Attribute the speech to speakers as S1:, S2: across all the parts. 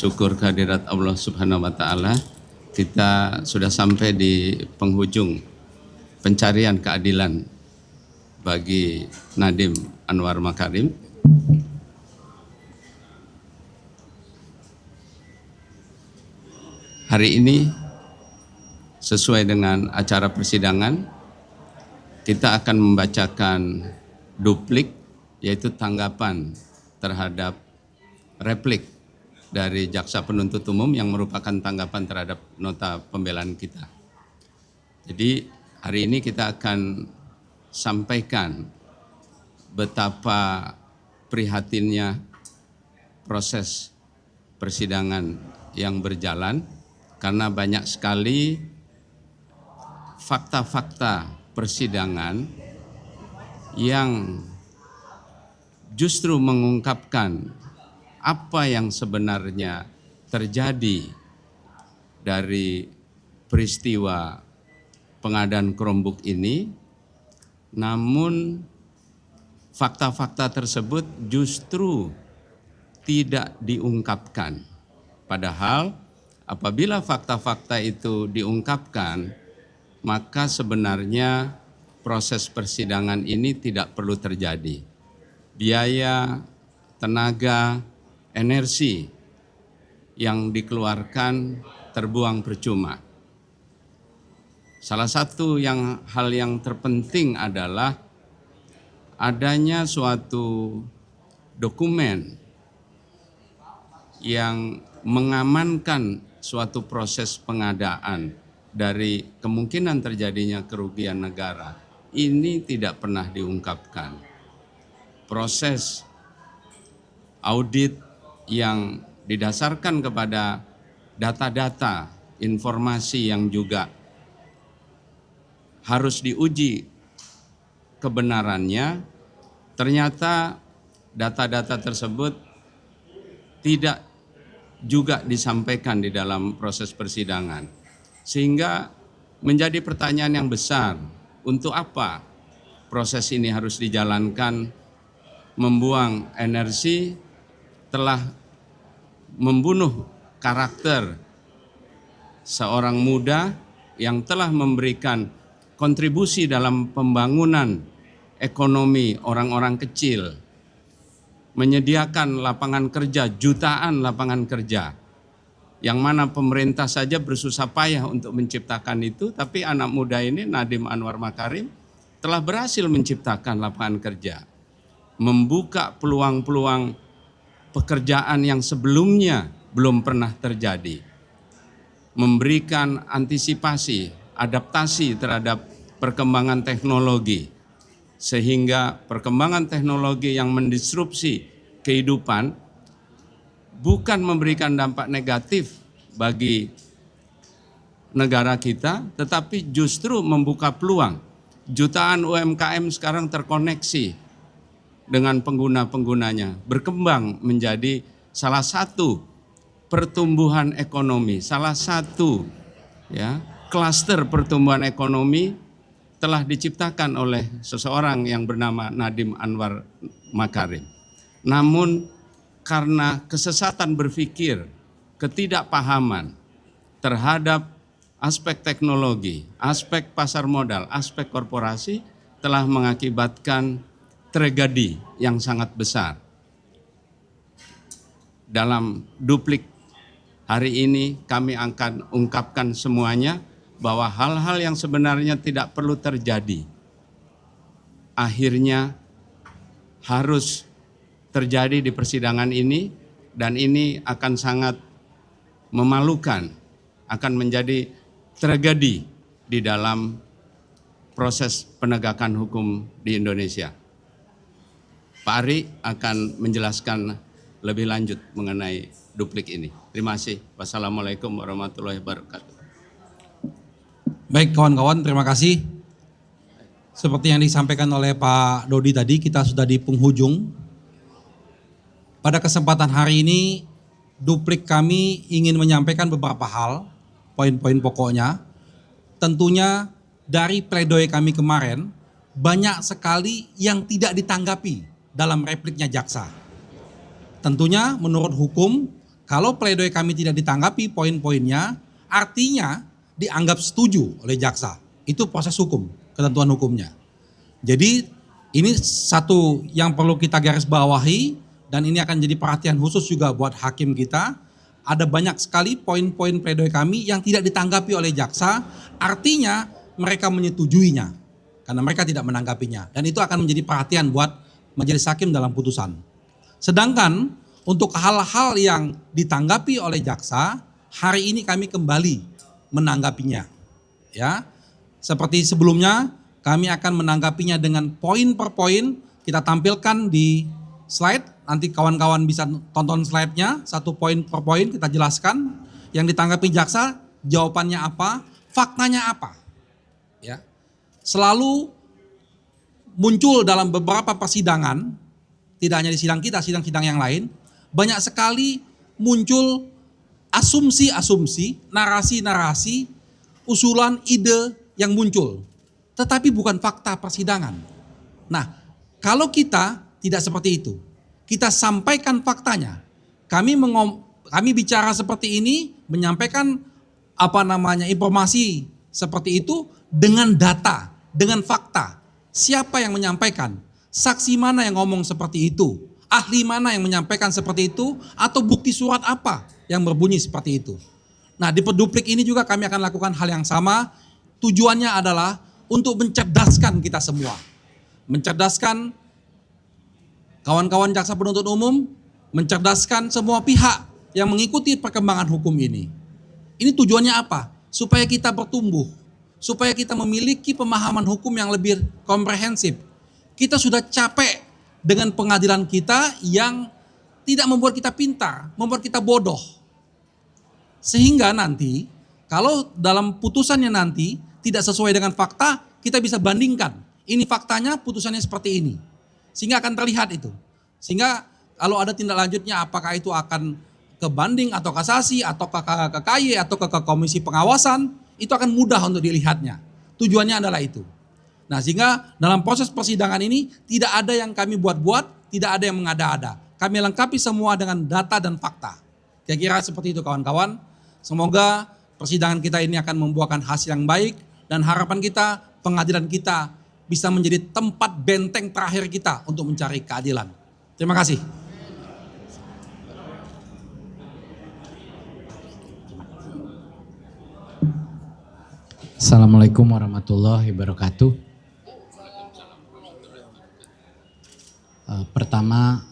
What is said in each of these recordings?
S1: syukur kehadirat Allah Subhanahu wa Ta'ala, kita sudah sampai di penghujung pencarian keadilan bagi Nadiem Anwar Makarim. Hari ini sesuai dengan acara persidangan, kita akan membacakan duplik, yaitu tanggapan terhadap replik dari jaksa penuntut umum yang merupakan tanggapan terhadap nota pembelaan kita. Jadi hari ini kita akan sampaikan betapa prihatinnya proses persidangan yang berjalan, karena banyak sekali fakta-fakta persidangan yang justru mengungkapkan apa yang sebenarnya terjadi dari peristiwa pengadaan Chromebook ini, namun fakta-fakta tersebut justru tidak diungkapkan. Padahal apabila fakta-fakta itu diungkapkan, maka sebenarnya proses persidangan ini tidak perlu terjadi. Biaya, tenaga, energi yang dikeluarkan terbuang percuma. Salah satu hal yang terpenting adalah adanya suatu dokumen yang mengamankan suatu proses pengadaan dari kemungkinan terjadinya kerugian negara. Ini tidak pernah diungkapkan. Proses audit yang didasarkan kepada data-data, informasi yang juga harus diuji kebenarannya, ternyata data-data tersebut tidak juga disampaikan di dalam proses persidangan. Sehingga menjadi pertanyaan yang besar, untuk apa proses ini harus dijalankan, membuang energi, telah membunuh karakter seorang muda yang telah memberikan kontribusi dalam pembangunan ekonomi orang-orang kecil, menyediakan lapangan kerja, jutaan lapangan kerja, yang mana pemerintah saja bersusah payah untuk menciptakan itu, tapi anak muda ini, Nadiem Anwar Makarim, telah berhasil menciptakan lapangan kerja, membuka peluang-peluang pekerjaan yang sebelumnya belum pernah terjadi, memberikan antisipasi, adaptasi terhadap perkembangan teknologi, sehingga perkembangan teknologi yang mendisrupsi kehidupan bukan memberikan dampak negatif bagi negara kita, tetapi justru membuka peluang. Jutaan UMKM sekarang terkoneksi dengan pengguna-penggunanya, berkembang menjadi salah satu pertumbuhan ekonomi, salah satu klaster pertumbuhan ekonomi telah diciptakan oleh seseorang yang bernama Nadiem Anwar Makarim. Namun karena kesesatan berpikir, ketidakpahaman terhadap aspek teknologi, aspek pasar modal, aspek korporasi, telah mengakibatkan tragedi yang sangat besar. Dalam duplik hari ini kami akan ungkapkan semuanya, bahwa hal-hal yang sebenarnya tidak perlu terjadi, akhirnya harus terjadi di persidangan ini, dan ini akan sangat memalukan, akan menjadi tragedi di dalam proses penegakan hukum di Indonesia. Pak Ari akan menjelaskan lebih lanjut mengenai duplik ini. Terima kasih. Wassalamualaikum warahmatullahi wabarakatuh.
S2: Baik kawan-kawan, terima kasih. Seperti yang disampaikan oleh Pak Dodi tadi, kita sudah di penghujung. Pada kesempatan hari ini, duplik kami ingin menyampaikan beberapa hal, poin-poin pokoknya. Tentunya dari pledoi kami kemarin, banyak sekali yang tidak ditanggapi dalam repliknya jaksa. Tentunya menurut hukum, kalau pledoi kami tidak ditanggapi poin-poinnya, artinya dianggap setuju oleh jaksa. Itu proses hukum, ketentuan hukumnya. Jadi ini satu yang perlu kita garis bawahi dan ini akan jadi perhatian khusus juga buat hakim kita. Ada banyak sekali poin-poin pledoi kami yang tidak ditanggapi oleh jaksa, artinya mereka menyetujuinya karena mereka tidak menanggapinya. Dan itu akan menjadi perhatian buat majelis hakim dalam putusan. Sedangkan untuk hal-hal yang ditanggapi oleh jaksa, hari ini kami kembali menanggapinya. Ya, seperti sebelumnya kami akan menanggapinya dengan poin per poin. Kita tampilkan di slide, nanti kawan-kawan bisa tonton slide-nya, satu poin per poin kita jelaskan. Yang ditanggapi jaksa, jawabannya apa, faktanya apa. Ya, selalu muncul dalam beberapa persidangan, tidak hanya di sidang kita, sidang-sidang yang lain, banyak sekali muncul asumsi-asumsi, narasi-narasi, usulan, ide yang muncul. Tetapi bukan fakta persidangan. Nah, kalau kita tidak seperti itu, kita sampaikan faktanya. Kami bicara seperti ini, menyampaikan informasi seperti itu dengan data, dengan fakta. Siapa yang menyampaikan? Saksi mana yang ngomong seperti itu? Ahli mana yang menyampaikan seperti itu? Atau bukti surat apa yang berbunyi seperti itu? Nah, di Perduplik ini juga kami akan lakukan hal yang sama. Tujuannya adalah untuk mencerdaskan kita semua. Mencerdaskan kawan-kawan jaksa penuntut umum, mencerdaskan semua pihak yang mengikuti perkembangan hukum ini. Ini tujuannya apa? Supaya kita bertumbuh, supaya kita memiliki pemahaman hukum yang lebih komprehensif. Kita sudah capek dengan pengadilan kita yang tidak membuat kita pintar, membuat kita bodoh. Sehingga nanti kalau dalam putusannya nanti tidak sesuai dengan fakta, kita bisa bandingkan. Ini faktanya, putusannya seperti ini. Sehingga akan terlihat itu. Sehingga kalau ada tindak lanjutnya apakah itu akan ke banding atau kasasi atau ke KY atau ke komisi pengawasan, itu akan mudah untuk dilihatnya. Tujuannya adalah itu. Nah, sehingga dalam proses persidangan ini tidak ada yang kami buat-buat, tidak ada yang mengada-ada. Kami lengkapi semua dengan data dan fakta. Kira-kira seperti itu kawan-kawan. Semoga persidangan kita ini akan membuahkan hasil yang baik dan harapan kita, pengadilan kita bisa menjadi tempat benteng terakhir kita untuk mencari keadilan. Terima kasih.
S3: Assalamualaikum warahmatullahi wabarakatuh. Pertama,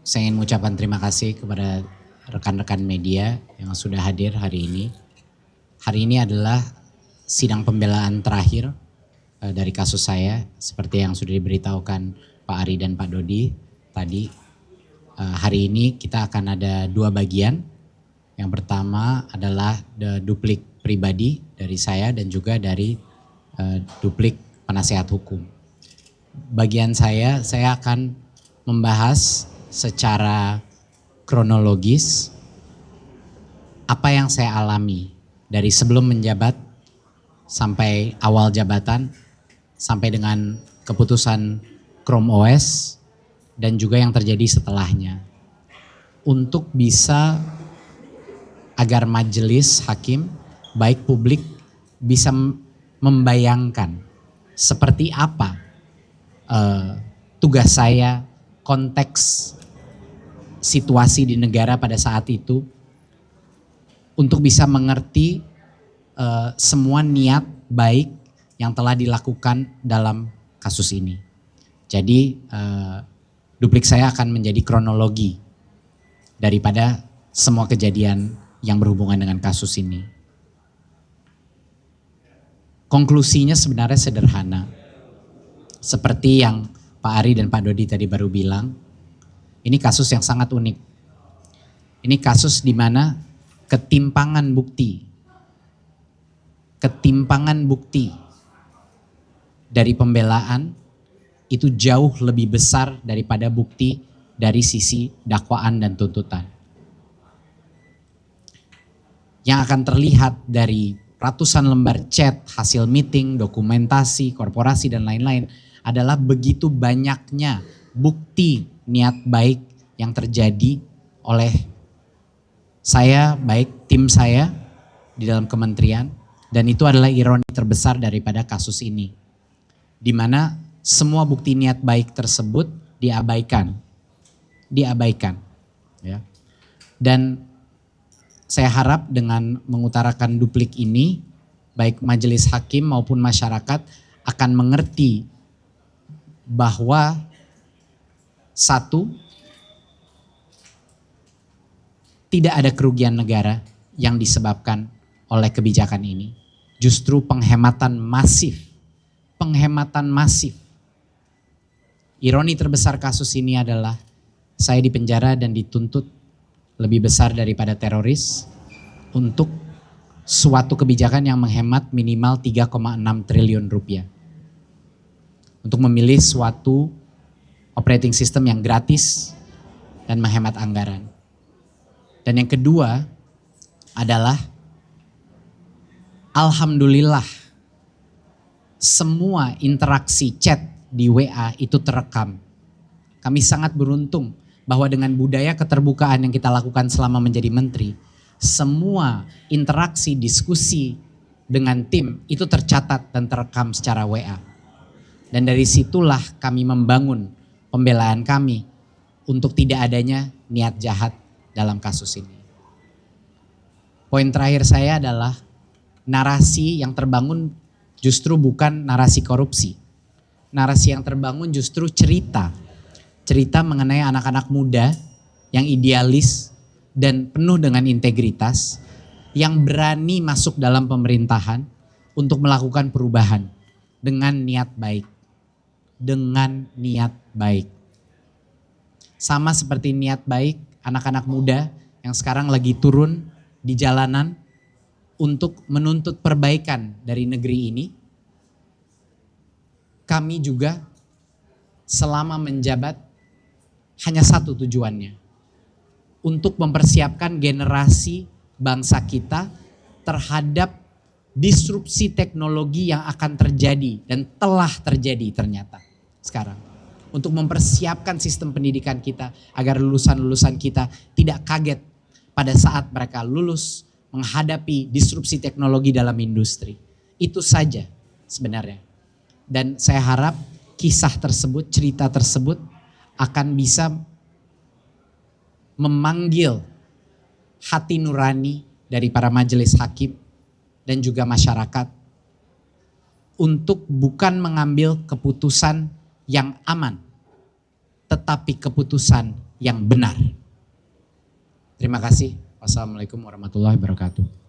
S3: saya ingin mengucapkan terima kasih kepada rekan-rekan media yang sudah hadir hari ini. Hari ini adalah sidang pembelaan terakhir dari kasus saya, seperti yang sudah diberitahukan Pak Ari dan Pak Dodi tadi. Hari ini kita akan ada dua bagian. Yang pertama adalah duplik pribadi dari saya dan juga dari duplik penasehat hukum. Bagian saya akan membahas secara kronologis apa yang saya alami dari sebelum menjabat sampai awal jabatan sampai dengan keputusan Chrome OS dan juga yang terjadi setelahnya. Untuk bisa agar majelis hakim baik publik bisa membayangkan seperti apa tugas saya, konteks situasi di negara pada saat itu untuk bisa mengerti semua niat baik yang telah dilakukan dalam kasus ini. Jadi duplik saya akan menjadi kronologi daripada semua kejadian yang berhubungan dengan kasus ini. Konklusinya sebenarnya sederhana. Seperti yang Pak Ari dan Pak Dodi tadi baru bilang, ini kasus yang sangat unik. Ini kasus di mana ketimpangan bukti dari pembelaan itu jauh lebih besar daripada bukti dari sisi dakwaan dan tuntutan. Yang akan terlihat dari ratusan lembar chat, hasil meeting, dokumentasi, korporasi dan lain-lain adalah begitu banyaknya bukti niat baik yang terjadi oleh saya, baik tim saya di dalam kementerian, dan itu adalah ironi terbesar daripada kasus ini, di mana semua bukti niat baik tersebut diabaikan, ya. Dan saya harap dengan mengutarakan duplik ini, baik majelis hakim maupun masyarakat akan mengerti bahwa satu, tidak ada kerugian negara yang disebabkan oleh kebijakan ini. Justru penghematan masif. Ironi terbesar kasus ini adalah saya dipenjara dan dituntut lebih besar daripada teroris untuk suatu kebijakan yang menghemat minimal 3,6 triliun rupiah. Untuk memilih suatu operating system yang gratis dan menghemat anggaran. Dan yang kedua adalah alhamdulillah semua interaksi chat di WA itu terekam. Kami sangat beruntung bahwa dengan budaya keterbukaan yang kita lakukan selama menjadi menteri, semua interaksi, diskusi dengan tim itu tercatat dan terekam secara WA. Dan dari situlah kami membangun pembelaan kami untuk tidak adanya niat jahat dalam kasus ini. Poin terakhir saya adalah narasi yang terbangun justru bukan narasi korupsi. Narasi yang terbangun justru cerita mengenai anak-anak muda yang idealis dan penuh dengan integritas, yang berani masuk dalam pemerintahan untuk melakukan perubahan dengan niat baik. Sama seperti niat baik anak-anak muda yang sekarang lagi turun di jalanan untuk menuntut perbaikan dari negeri ini. Kami juga selama menjabat hanya satu tujuannya, untuk mempersiapkan generasi bangsa kita terhadap disrupsi teknologi yang akan terjadi dan telah terjadi ternyata sekarang. Untuk mempersiapkan sistem pendidikan kita agar lulusan-lulusan kita tidak kaget pada saat mereka lulus menghadapi disrupsi teknologi dalam industri. Itu saja sebenarnya. Dan saya harap kisah tersebut, cerita tersebut akan bisa memanggil hati nurani dari para majelis hakim dan juga masyarakat untuk bukan mengambil keputusan yang aman, tetapi keputusan yang benar. Terima kasih. Wassalamualaikum warahmatullahi wabarakatuh.